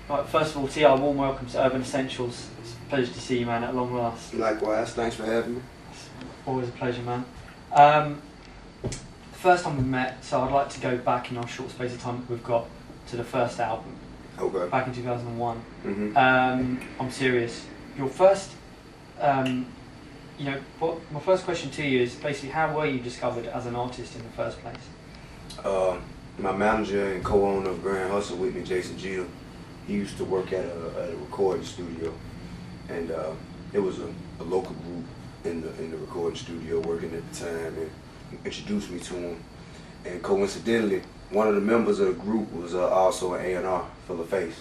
Right, first of all, T.I., warm welcome to Urban Essentials. It's a pleasure to see you, man, at long last. Likewise, thanks for having me. It's always a pleasure, man. The first time we met, so I'd like to go back in our short space of time that we've got to the first album. Okay. Back in 2001. Mm-hmm. I'm serious. Your first, my first question to you is basically, how were you discovered as an artist in the first place? My manager and co-owner of Grand Hustle with me, Jason Gill, he used to work at a recording studio, and it was a local group in the recording studio working at the time, and he introduced me to him. And coincidentally, one of the members of the group was also an A&R for LaFace.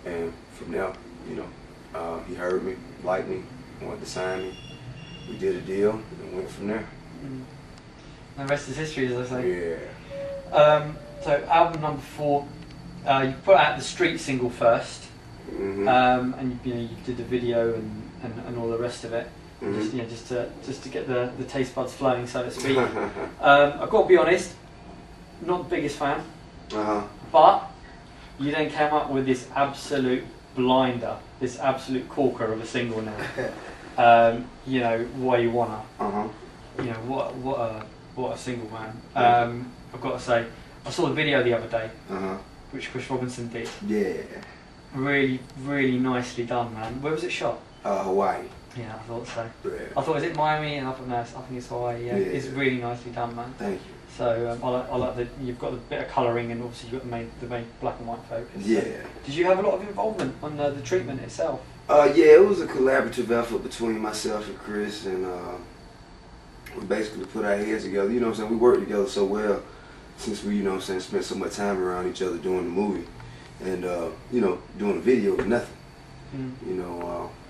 And from there, he heard me, liked me, wanted to sign me. We did a deal and went from there. The rest is history, as I say. Yeah. So album number 4, you put out the Street single first, Mm-hmm. and you did the video and all the rest of it. Mm-hmm. Just to get the taste buds flowing, so to speak. I've got to be honest, not the biggest fan, but you then came up with this absolute blinder, this absolute corker of a single now. Why You Wanna. What a single, man. I've got to say, I saw the video the other day, which Chris Robinson did. Yeah. Really, really nicely done, man. Where was it shot? Hawaii. Yeah, I thought so. Yeah. I thought, is it Miami? And I thought, no, I think it's Hawaii. Yeah, it's really nicely done, man. Thank you. So I like that you've got a bit of colouring, and obviously you've got the main black and white focus. Yeah. So, did you have a lot of involvement on the treatment itself? Yeah, it was a collaborative effort between myself and Chris, and we basically put our heads together. You know what I'm saying? We worked together so well since we, spent so much time around each other doing the movie, and doing the video was nothing.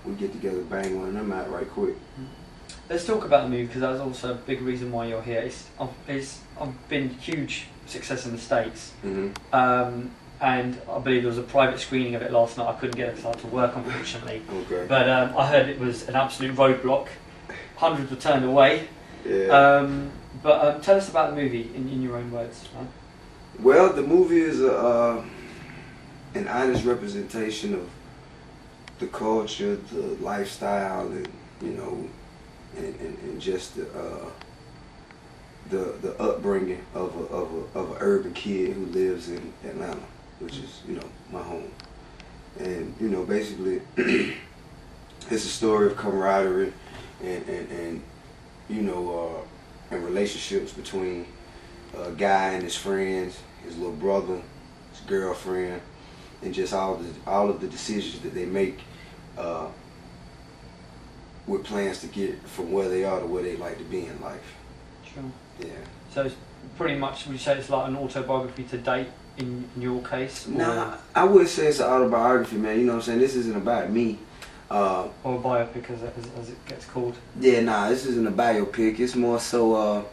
We get together, bang one of them out right quick. Let's talk about the movie, because that's also a big reason why you're here. It's been huge success in the States, and I believe there was a private screening of it last night. I couldn't get it because I had to work, unfortunately. Okay. But I heard it was an absolute roadblock. Hundreds were turned away. Yeah. But tell us about the movie in your own words. Man. Well, the movie is an honest representation of the culture, the lifestyle, and and just the upbringing of an urban kid who lives in Atlanta, which is my home. And basically it's a story of camaraderie and and relationships between a guy and his friends, his little brother, his girlfriend, and just all of the decisions that they make with plans to get from where they are to where they like to be in life. Sure. Yeah. So it's pretty much, would you say it's like an autobiography to date in your case? Or Nah, I wouldn't say it's an autobiography, man. You know what I'm saying? This isn't about me. Or a biopic, as it gets called. Yeah, nah, this isn't a biopic. It's more so.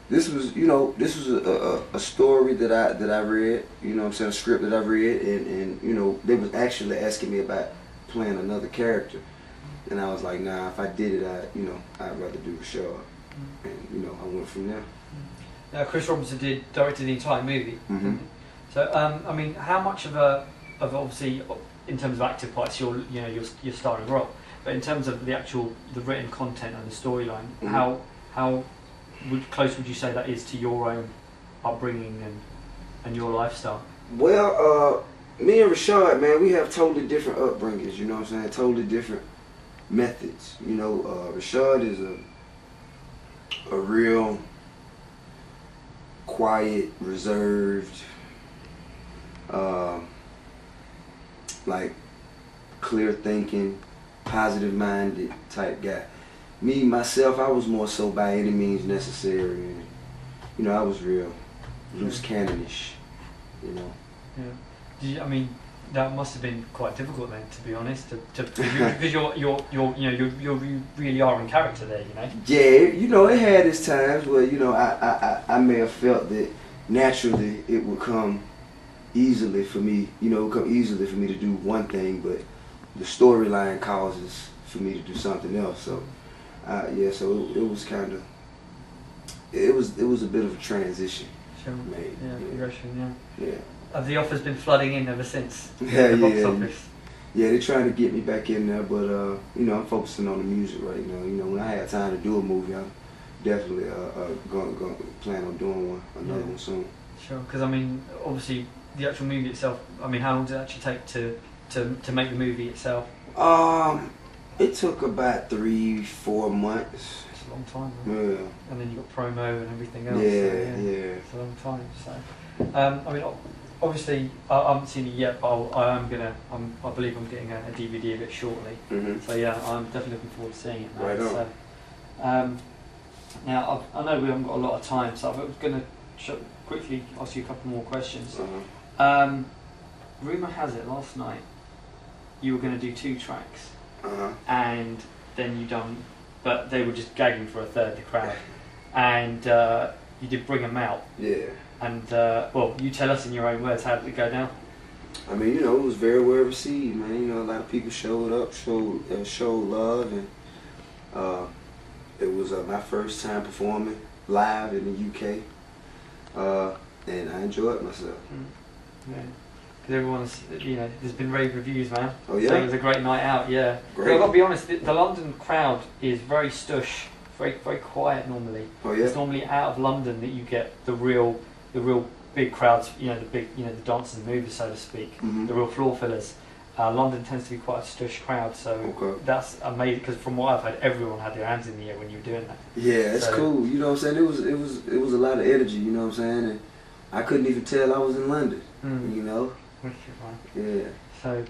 This was a story that I read. You know what I'm saying? A script that I read, and they was actually asking me about playing another character, and I was like, nah. If I did it, I'd rather do Rashad, and I went from there. Now, Chris Robinson directed the entire movie. Mm-hmm. So, how much of obviously, in terms of active parts, you're starring role, but in terms of the written content and the storyline, how close would you say that is to your own upbringing and your lifestyle? Well, me and Rashad, man, we have totally different upbringings. You know what I'm saying? Totally different methods. Rashad is a real quiet, reserved, like clear thinking, positive minded type guy. Me, myself, I was more so by any means necessary. And, I was real loose cannonish, Yeah. That must have been quite difficult then, to be honest, because you really are in character there, Yeah, it had its times where I may have felt that naturally it would come easily for me, to do one thing, but the storyline causes for me to do something else. So, so it was kind of, it was a bit of a transition. Sure. Made. Yeah, progression. Yeah. Yeah. have the offers been flooding in ever since? Yeah, the box yeah. office? Yeah, they're trying to get me back in there, but you know, I'm focusing on the music right now. You know, when I have time to do a movie, I'm definitely going plan on doing another one soon. Sure, because I mean, obviously, the actual movie itself. I mean, how long did it actually take to make the movie itself? It took about 3-4 months. It's a long time, right? Yeah. And then you got promo and everything else. Yeah, so, yeah. It's a long time. So, I mean, obviously, I haven't seen it yet, but I believe I'm getting a DVD of it shortly. Mm-hmm. So yeah, I'm definitely looking forward to seeing it now. Right on. So, now I know we haven't got a lot of time, so I'm going to quickly ask you a couple more questions. Uh-huh. Rumour has it last night you were going to do 2 tracks, Uh-huh. and then you done, but they were just gagging for a third, the crowd, and you did bring them out. Yeah. And well, you tell us in your own words, how did it go down? I mean, you know, it was very well received, man. You know, a lot of people showed up, showed love, and it was my first time performing live in the UK, and I enjoyed myself. Yeah. Because everyone's, you know, there's been rave reviews, man. Oh yeah. So it was a great night out. Yeah. Great. I've got to be honest, the London crowd is very stush, very quiet normally. Oh yeah. It's normally out of London that you get the real big crowds. You know, the dancers and movers, so to speak. Mm-hmm. The real floor fillers. London tends to be quite a stush crowd, so Okay. that's amazing. Because from what I've heard, everyone had their hands in the air when you were doing that. Yeah, it's cool. You know what I'm saying? It was a lot of energy. You know what I'm saying? And I couldn't even tell I was in London. You know? Wicked, man. Yeah. So,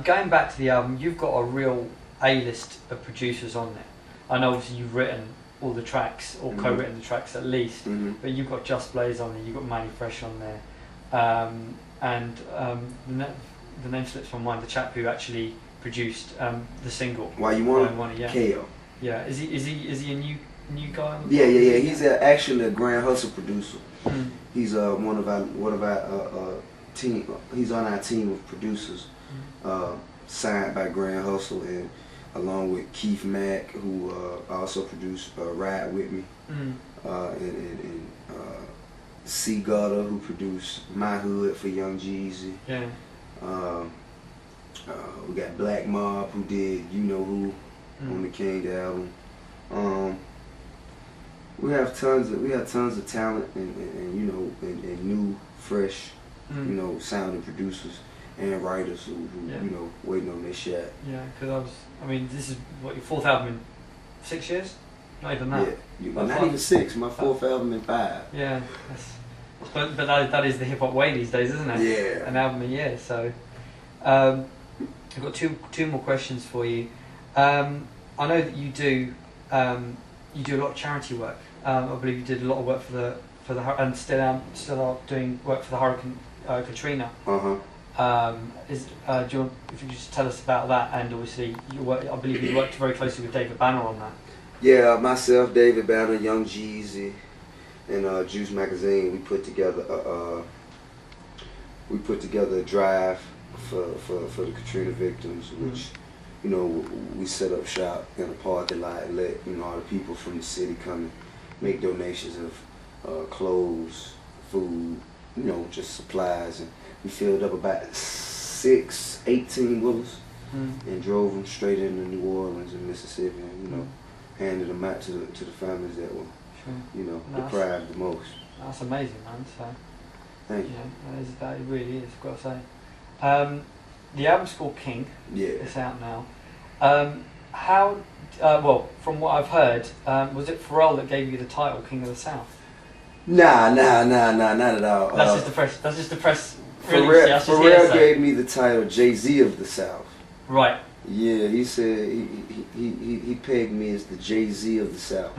going back to the album, you've got a real A-list of producers on there. I know obviously you've written all the tracks, or co-written the tracks at least, but you've got Just Blaze on there, you've got Manny Fresh on there, and the name slips from mind, the chap who actually produced the single. Why You Want It, KO. Yeah, is he a new guy on the Yeah. He's actually a Grand Hustle producer. Mm. He's one of our team. He's on our team of producers, signed by Grand Hustle, and along with Keith Mack, who also produced Ride With Me, and C Gutter, who produced My Hood for Young Jeezy. Yeah. We got Black Mob, who did You Know Who on the King album. We have tons of talent and you know and new, fresh, you know, sounding producers and writers who you know, waiting on their shot. Yeah, because I mean, this is what, your 4th album in 6 years? Not even that. Yeah, not even 6. My 4th album in 5. Yeah, but that is the hip hop way these days, isn't it? Yeah. An album a year. So, I've got two more questions for you. I know that you do a lot of charity work. I believe you did a lot of work for the and still are doing work for the Hurricane Katrina. Do you want, if you just tell us about that, and obviously I believe you worked very closely with David Banner on that. Yeah, myself, David Banner, Young Jeezy, and Juice Magazine, we put together a drive for the Katrina victims, which you know, we set up shop in a parking lot and let, you know, all the people from the city come and make donations of clothes, food, you know, just supplies, and we filled up about 18 wheelers and drove them straight into New Orleans and Mississippi, and you know, handed them out to the families that were, you know, deprived the most. That's amazing, man. So, thank you. That really is, I've got to say. The album's called King. Yeah. It's out now. How? Well, from what I've heard, was it Pharrell that gave you the title King of the South? Nah, not at all. That's just the press. Pharrell gave me the title Jay-Z of the South. Right. Yeah, he said he pegged me as the Jay-Z of the South.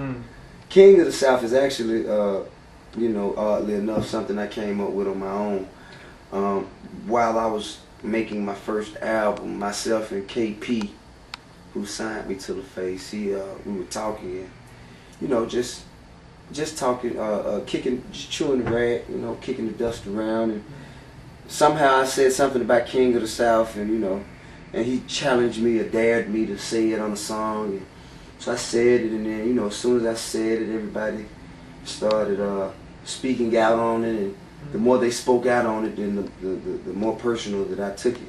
King of the South is actually, you know, oddly enough, something I came up with on my own. While I was making my first album, myself and KP, who signed me to the Face, we were talking, and, you know, just talking, just chewing the rag, you know, kicking the dust around, and somehow I said something about King of the South, and you know, and he challenged me or dared me to say it on a song, and so I said it, and then, you know, as soon as I said it, everybody started speaking out on it, and the more they spoke out on it, then the more personal that I took it.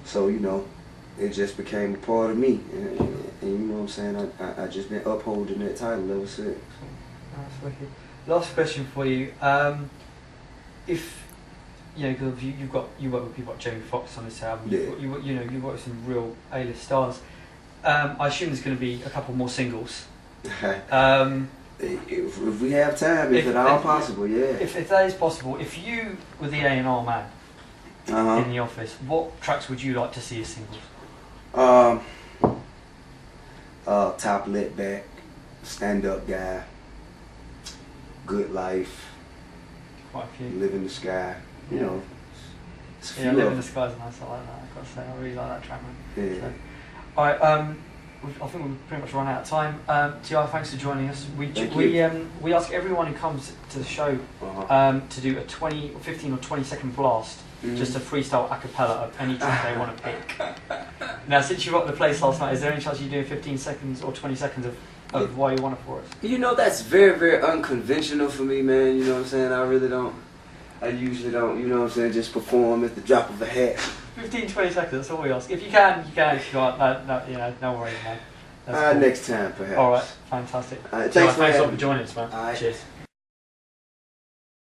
So, you know, it just became a part of me. And you know what I'm saying? I just been upholding that title ever since. That's wicked. Last question for you. If, you know, because you work with people like Jamie Foxx on this album, you work with some real A-list stars. I assume there's going to be a couple more singles. If we have time, if at all possible, yeah. If that is possible, if you were the A&R man in the office, what tracks would you like to see as singles? Top Lit Back, Stand Up Guy, Good Life, quite a few. Live in the Sky, you know. Yeah, Live in the Sky is nice, I like that, I've got to say, I really like that track, man. Yeah. So, alright, I think we've pretty much run out of time. T.I., thanks for joining us. We ask everyone who comes to the show to do a 15 or 20 second blast, just a freestyle a cappella of any track they want to pick. Now, since you rocked the place last night, is there any chance you're doing 15 seconds or 20 seconds of why you want it for us? You know, that's very, very unconventional for me, man. You know what I'm saying? I usually don't, you know what I'm saying, just perform at the drop of a hat. 15, 20 seconds, that's all we ask. If you can, you can. If you can't, no worries, man. Cool. Next time, perhaps. Alright, fantastic. Thanks for joining us, man. Cheers.